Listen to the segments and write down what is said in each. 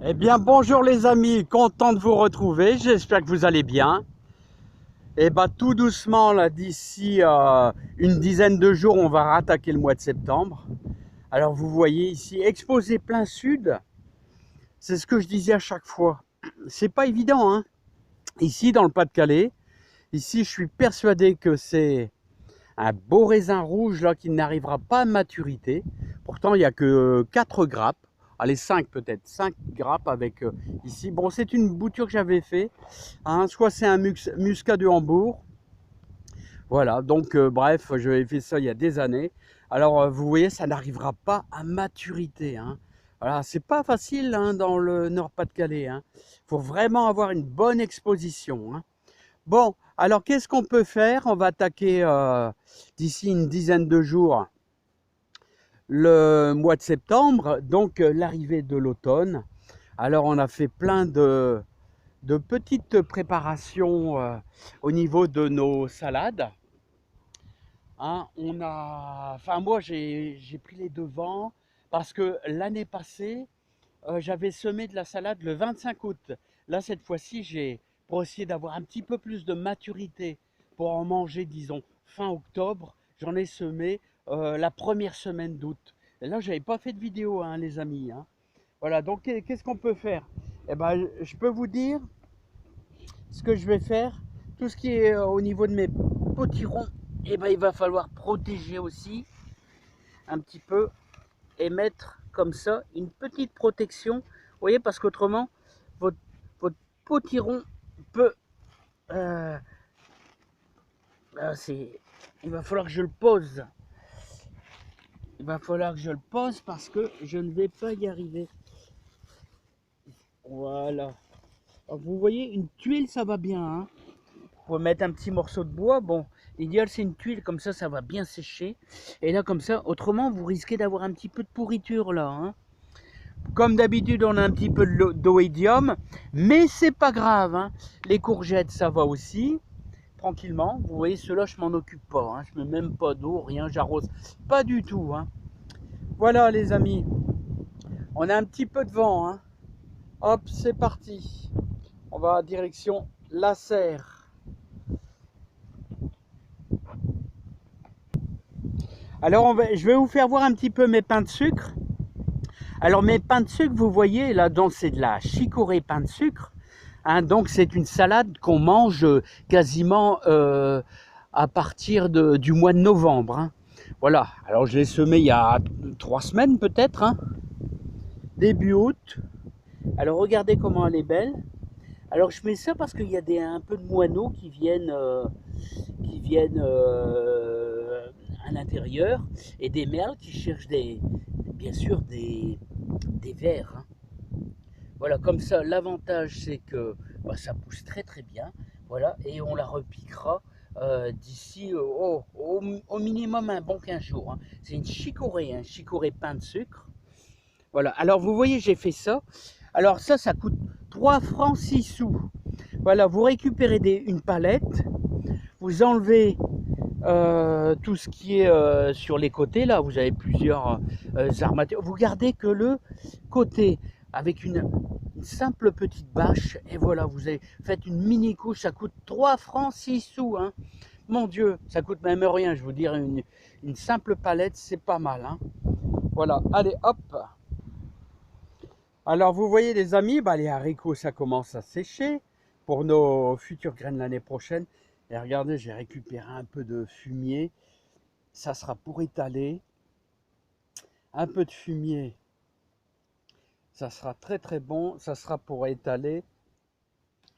Eh bien, bonjour les amis, content de vous retrouver, j'espère que vous allez bien. Et bah tout doucement, là, d'ici une dizaine de jours, on va rattaquer le mois de septembre. Alors vous voyez ici, exposé plein sud, c'est ce que je disais à chaque fois. C'est pas évident, hein. Ici, dans le Pas-de-Calais, ici, je suis persuadé que c'est un beau raisin rouge là qui n'arrivera pas à maturité. Pourtant, il n'y a que 4 grappes. Allez, 5 peut-être, 5 grappes avec ici. Bon, c'est une bouture que j'avais fait. Hein, soit c'est un muscat de Hambourg. Voilà, donc bref, j'avais fait ça il y a des années. Alors, vous voyez, ça n'arrivera pas à maturité. Hein. Voilà, c'est pas facile hein, dans le Nord-Pas-de-Calais. Hein. Faut vraiment avoir une bonne exposition. Hein. Bon, alors qu'est-ce qu'on peut faire? On va attaquer d'ici une dizaine de jours le mois de septembre, donc l'arrivée de l'automne. Alors on a fait plein de petites préparations au niveau de nos salades. Hein, enfin moi j'ai pris les devants parce que l'année passée j'avais semé de la salade le 25 août. Là cette fois-ci pour essayer d'avoir un petit peu plus de maturité pour en manger disons fin octobre, j'en ai semé la première semaine d'août. Et là j'avais pas fait de vidéo hein, les amis. Hein. Voilà donc qu'est-ce qu'on peut faire? Eh ben je peux vous dire ce que je vais faire, tout ce qui est au niveau de mes potirons, eh ben, il va falloir protéger aussi un petit peu et mettre comme ça une petite protection. Vous voyez, parce qu'autrement, votre, votre potiron peut... euh, il va falloir que je le pose. Il va falloir que je le pose parce que je ne vais pas y arriver. Voilà. Alors, vous voyez, une tuile, ça va bien. Hein. Pour mettre un petit morceau de bois, bon, l'idéal c'est une tuile, comme ça va bien sécher. Et là comme ça, autrement vous risquez d'avoir un petit peu de pourriture là. Hein. Comme d'habitude on a un petit peu d'oïdium, mais c'est pas grave. Hein. Les courgettes ça va aussi, tranquillement. Vous voyez ceux-là je m'en occupe pas, hein. Je mets même pas d'eau, rien, j'arrose pas du tout. Hein. Voilà les amis, on a un petit peu de vent. Hein. Hop, c'est parti. On va en direction la serre. Alors je vais vous faire voir un petit peu mes pains de sucre. Alors mes pains de sucre, vous voyez, là donc c'est de la chicorée pain de sucre. Hein, donc c'est une salade qu'on mange quasiment à partir du mois de novembre. Hein. Voilà, alors je l'ai semé il y a 3 semaines peut-être, hein, début août. Alors regardez comment elle est belle. Alors je mets ça parce qu'il y a un peu de moineaux qui viennent à l'intérieur et des merles qui cherchent bien sûr des vers. Hein. Voilà, comme ça, l'avantage c'est que bah, ça pousse très très bien. Voilà, et on la repiquera d'ici au minimum un bon 15 jours. Hein. C'est une chicorée, un chicorée pain de sucre. Voilà, alors vous voyez, j'ai fait ça. Alors ça coûte 3 francs 6 sous. Voilà, vous récupérez une palette, vous enlevez tout ce qui est sur les côtés, là, vous avez plusieurs armatures. Vous gardez que le côté avec une simple petite bâche, et voilà, vous avez fait une mini couche, ça coûte 3 francs 6 sous. Hein. Mon Dieu, ça coûte même rien, je vous dire, une simple palette, c'est pas mal. Hein. Voilà, allez, hop. Alors, vous voyez, les amis, bah, les haricots, ça commence à sécher pour nos futures graines l'année prochaine. Et regardez, j'ai récupéré un peu de fumier. Ça sera pour étaler. Un peu de fumier, ça sera très très bon. Ça sera pour étaler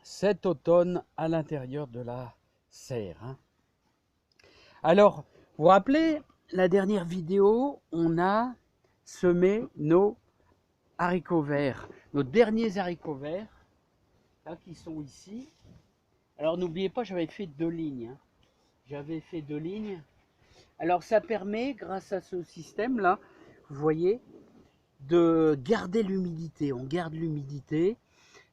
cet automne à l'intérieur de la serre. Hein. Alors, vous vous rappelez, la dernière vidéo, on a semé nos haricots verts, nos derniers haricots verts, là, qui sont ici. Alors, n'oubliez pas, j'avais fait 2 lignes. Hein. J'avais fait 2 lignes. Alors, ça permet, grâce à ce système-là, vous voyez, de garder l'humidité. On garde l'humidité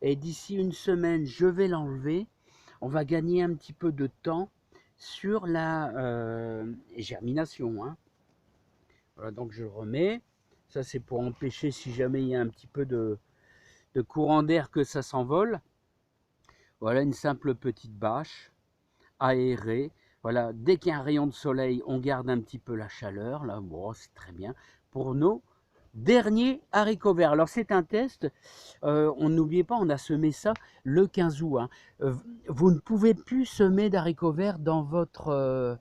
et d'ici une semaine, je vais l'enlever. On va gagner un petit peu de temps sur la germination. Hein. Voilà, donc je le remets. Ça, c'est pour empêcher si jamais il y a un petit peu de courant d'air que ça s'envole. Voilà une simple petite bâche aérée. Voilà, dès qu'il y a un rayon de soleil, on garde un petit peu la chaleur. Là, bon, c'est très bien pour nos derniers haricots verts. Alors c'est un test. On n'oubliez pas, on a semé ça le 15 août. Hein. Vous ne pouvez plus semer d'haricots verts dans votre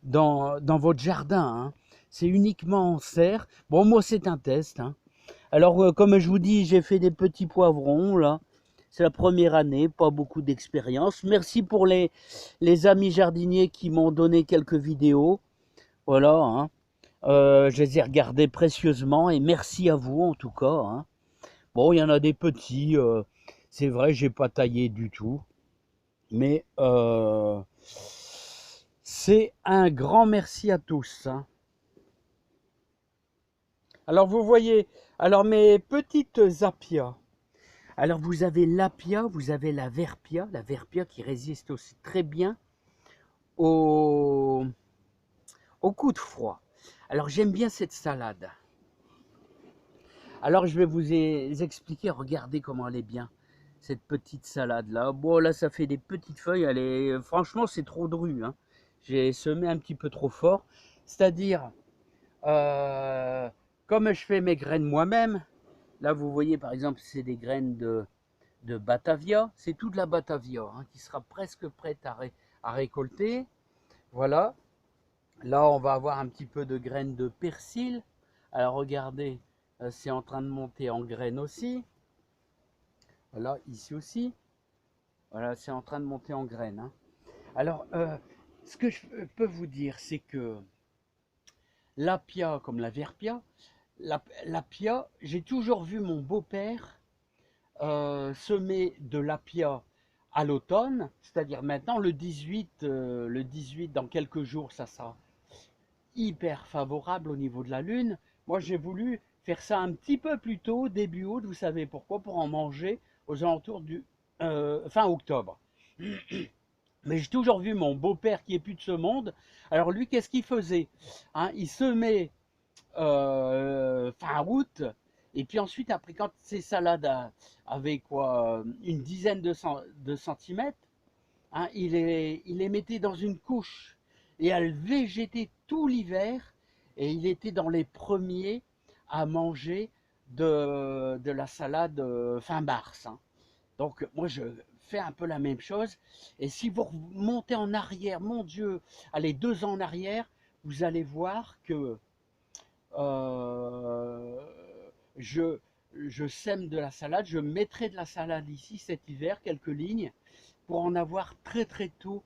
dans votre jardin. Hein. C'est uniquement en serre. Bon, moi, c'est un test. Hein. Alors, comme je vous dis, j'ai fait des petits poivrons, là. C'est la première année, pas beaucoup d'expérience. Merci pour les amis jardiniers qui m'ont donné quelques vidéos. Voilà, hein. Je les ai regardées précieusement et merci à vous, en tout cas. Hein. Bon, il y en a des petits. C'est vrai, j'ai pas taillé du tout. Mais c'est un grand merci à tous. Hein. Alors vous voyez, alors mes petites apias. Alors vous avez l'apia, vous avez la verpia qui résiste aussi très bien au coup de froid. Alors j'aime bien cette salade. Alors je vais vous expliquer, regardez comment elle est bien. Cette petite salade là. Bon là ça fait des petites feuilles, elle est franchement c'est trop dru. Hein. J'ai semé un petit peu trop fort. C'est-à-dire, comme je fais mes graines moi-même, là vous voyez par exemple c'est des graines de Batavia, c'est toute la Batavia hein, qui sera presque prête à récolter. Voilà, là on va avoir un petit peu de graines de persil. Alors regardez, c'est en train de monter en graines aussi. Voilà, ici aussi. Voilà, c'est en train de monter en graines. Hein. Alors, ce que je peux vous dire, c'est que l'apia comme la verpia, l'apia, j'ai toujours vu mon beau-père semer de l'apia à l'automne, c'est-à-dire maintenant le 18 dans quelques jours, ça sera hyper favorable au niveau de la lune. Moi j'ai voulu faire ça un petit peu plus tôt, début août, vous savez pourquoi? Pour en manger aux alentours du fin octobre. Mais j'ai toujours vu mon beau-père qui est plus de ce monde. Alors lui, qu'est-ce qu'il faisait hein? Il semait fin août, et puis ensuite, après, quand ces salades avaient quoi, une dizaine de centimètres, hein, il les mettait dans une couche et elles végétaient tout l'hiver. Et il était dans les premiers à manger de la salade fin mars. Hein. Donc moi je fais un peu la même chose. Et si vous remontez en arrière, mon Dieu, allez 2 ans en arrière, vous allez voir que euh, je sème de la salade, je mettrai de la salade ici cet hiver, quelques lignes, pour en avoir très très tôt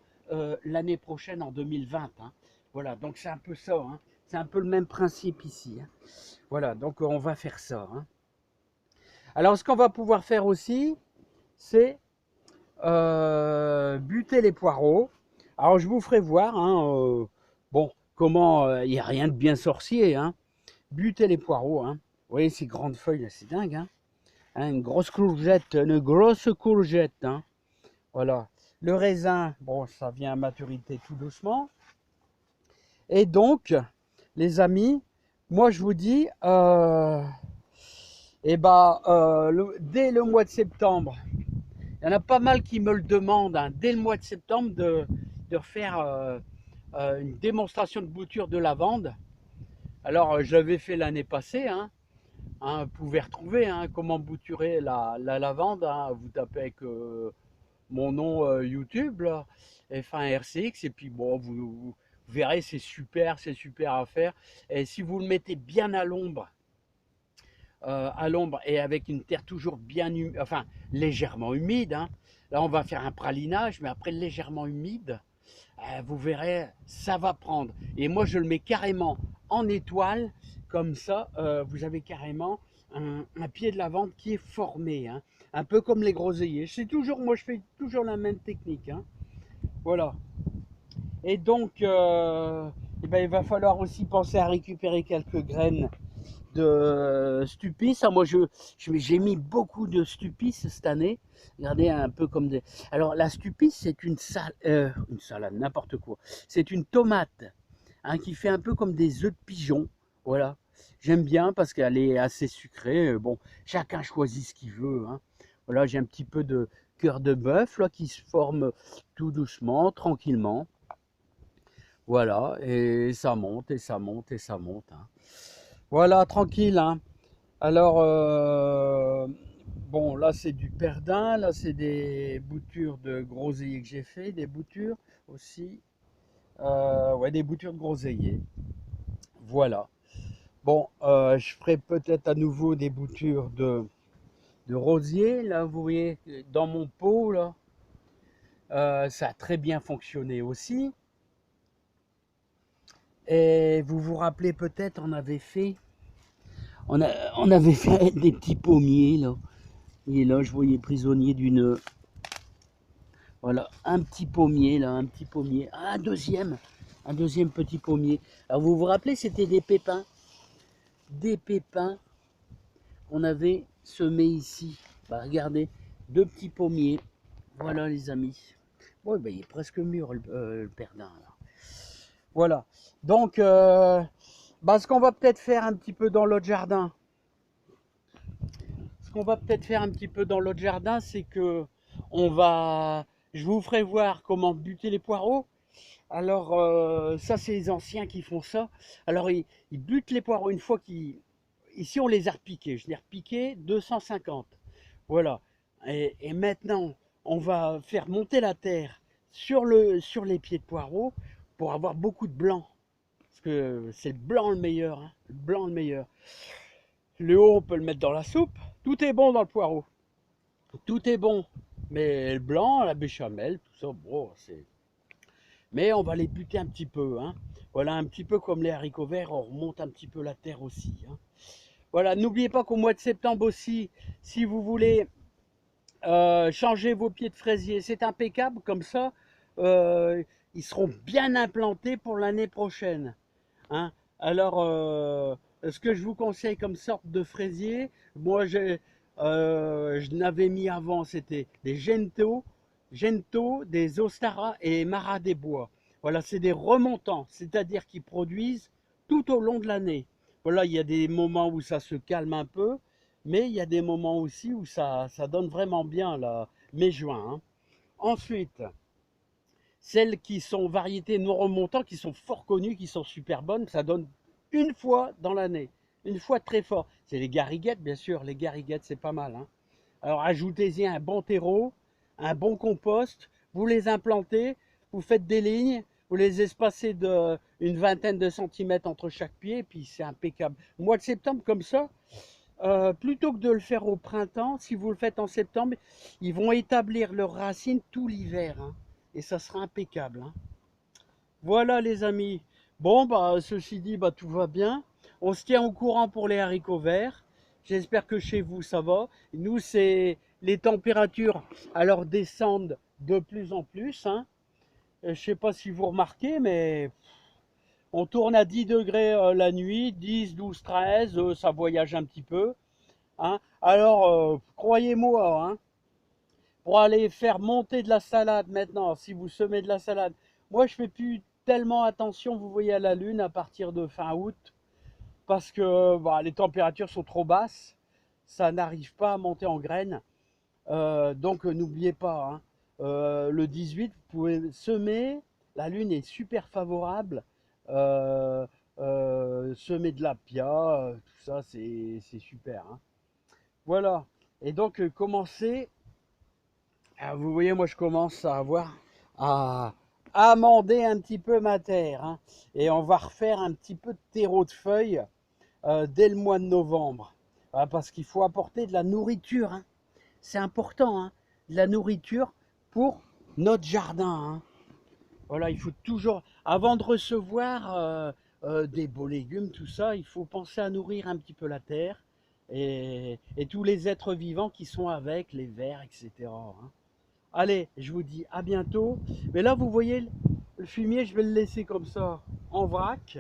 l'année prochaine en 2020. Hein. Voilà, donc c'est un peu ça, hein. C'est un peu le même principe ici. Hein. Voilà, donc on va faire ça. Hein. Alors ce qu'on va pouvoir faire aussi, c'est buter les poireaux. Alors je vous ferai voir, hein, bon, comment, il n'y a rien de bien sorcier, hein. Buter les poireaux, hein. Vous voyez ces grandes feuilles, c'est dingue, hein. Hein, une grosse courgette, hein. Voilà. Le raisin, bon, ça vient à maturité tout doucement. Et donc, les amis, moi je vous dis, dès le mois de septembre, il y en a pas mal qui me le demandent, hein, dès le mois de septembre, de refaire une démonstration de bouture de lavande. Alors, je l'avais fait l'année passée, hein. Hein, vous pouvez retrouver hein, comment bouturer la lavande. Hein. Vous tapez avec mon nom YouTube, là, F1RCX, et puis bon, vous verrez, c'est super à faire. Et si vous le mettez bien à l'ombre et avec une terre toujours bien humide, enfin légèrement humide, hein, là on va faire un pralinage, mais après légèrement humide, vous verrez, ça va prendre. Et moi je le mets carrément en étoile, comme ça vous avez carrément un pied de lavande qui est formé, hein, un peu comme les groseilliers. Moi je fais toujours la même technique. Hein. Voilà. Et donc, il va falloir aussi penser à récupérer quelques graines de stupis. Ah, moi, j'ai mis beaucoup de stupis cette année. Regardez, un peu comme des... Alors, la stupis, c'est une salade, n'importe quoi. C'est une tomate hein, qui fait un peu comme des œufs de pigeon. Voilà. J'aime bien parce qu'elle est assez sucrée. Bon, chacun choisit ce qu'il veut, hein. Voilà, j'ai un petit peu de cœur de bœuf là qui se forme tout doucement, tranquillement. Voilà, et ça monte, et ça monte, et ça monte, hein. Voilà, tranquille, hein. Alors, bon, là c'est du perdin, là c'est des boutures de groseillier que j'ai fait, des boutures aussi. Ouais, des boutures de groseillier. Voilà. Bon, je ferai peut-être à nouveau des boutures de rosier. Là, vous voyez, dans mon pot, là, ça a très bien fonctionné aussi. Et vous vous rappelez peut-être, on avait fait des petits pommiers, là. Et là, je voyais prisonnier d'une, voilà, un petit pommier, là, un petit pommier. Ah, un deuxième petit pommier. Alors, vous vous rappelez, c'était des pépins qu'on avait semés ici. Bah, regardez, deux petits pommiers. Voilà, les amis. Bon, ben, il est presque mûr, le perdin, là. Voilà. Donc, bah, ce qu'on va peut-être faire un petit peu dans l'autre jardin, c'est que je vous ferai voir comment buter les poireaux. Alors, ça, c'est les anciens qui font ça. Alors, ils butent les poireaux une fois qu'ils... Ici, on les a repiqués. Je les ai repiqués 250. Voilà. Et maintenant, on va faire monter la terre sur les pieds de poireaux pour avoir beaucoup de blanc. Parce que c'est le blanc le meilleur, hein. Le blanc le meilleur. Le haut, on peut le mettre dans la soupe. Tout est bon dans le poireau. Tout est bon. Mais le blanc, la béchamel, tout ça, bon, c'est... Mais on va les buter un petit peu, hein. Voilà, un petit peu comme les haricots verts, on remonte un petit peu la terre aussi, hein. Voilà, n'oubliez pas qu'au mois de septembre aussi, si vous voulez changer vos pieds de fraisier, c'est impeccable, comme ça, euh, ils seront bien implantés pour l'année prochaine, hein. Alors, ce que je vous conseille comme sorte de fraisier, moi je n'avais mis avant, c'était des Gento, des Ostara et Marat des Bois. Voilà, c'est des remontants, c'est-à-dire qu'ils produisent tout au long de l'année. Voilà, il y a des moments où ça se calme un peu, mais il y a des moments aussi où ça donne vraiment bien, là, mai-juin, hein. Ensuite, celles qui sont variétés non remontantes, qui sont fort connues, qui sont super bonnes, ça donne une fois dans l'année. Une fois très fort. C'est les gariguettes, bien sûr. Les gariguettes, c'est pas mal, hein. Alors ajoutez-y un bon terreau, un bon compost, vous les implantez, vous faites des lignes, vous les espacez d'une vingtaine de centimètres entre chaque pied, et puis c'est impeccable. Au mois de septembre, comme ça, plutôt que de le faire au printemps, si vous le faites en septembre, ils vont établir leurs racines tout l'hiver, hein, et ça sera impeccable, hein. Voilà les amis. Bon, bah ceci dit, bah tout va bien. On se tient au courant pour les haricots verts. J'espère que chez vous ça va. Nous, c'est les températures alors descendent de plus en plus, hein. Je sais pas si vous remarquez, mais on tourne à 10 degrés la nuit, 10, 12, 13, ça voyage un petit peu, hein. Alors, croyez-moi, hein, pour aller faire monter de la salade maintenant, si vous semez de la salade, moi je fais plus tellement attention, vous voyez, à la lune à partir de fin août, parce que bah, les températures sont trop basses, ça n'arrive pas à monter en graines. Donc n'oubliez pas, hein, le 18, vous pouvez semer, la lune est super favorable, euh, semer de la pia, tout ça c'est super, hein. Voilà, et donc commencez. Ah, vous voyez, moi je commence à avoir à amender un petit peu ma terre, hein. Et on va refaire un petit peu de terreau de feuilles dès le mois de novembre. Ah, parce qu'il faut apporter de la nourriture, hein. C'est important, hein, de la nourriture pour notre jardin, hein. Voilà, il faut toujours, avant de recevoir des beaux légumes, tout ça, il faut penser à nourrir un petit peu la terre et tous les êtres vivants qui sont avec, les vers, etc., hein. Allez, je vous dis à bientôt. Mais là, vous voyez, le fumier, je vais le laisser comme ça, en vrac.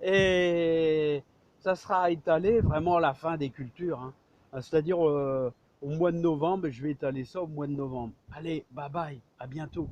Et ça sera étalé vraiment à la fin des cultures, hein. C'est-à-dire au mois de novembre, je vais étaler ça au mois de novembre. Allez, bye bye, à bientôt.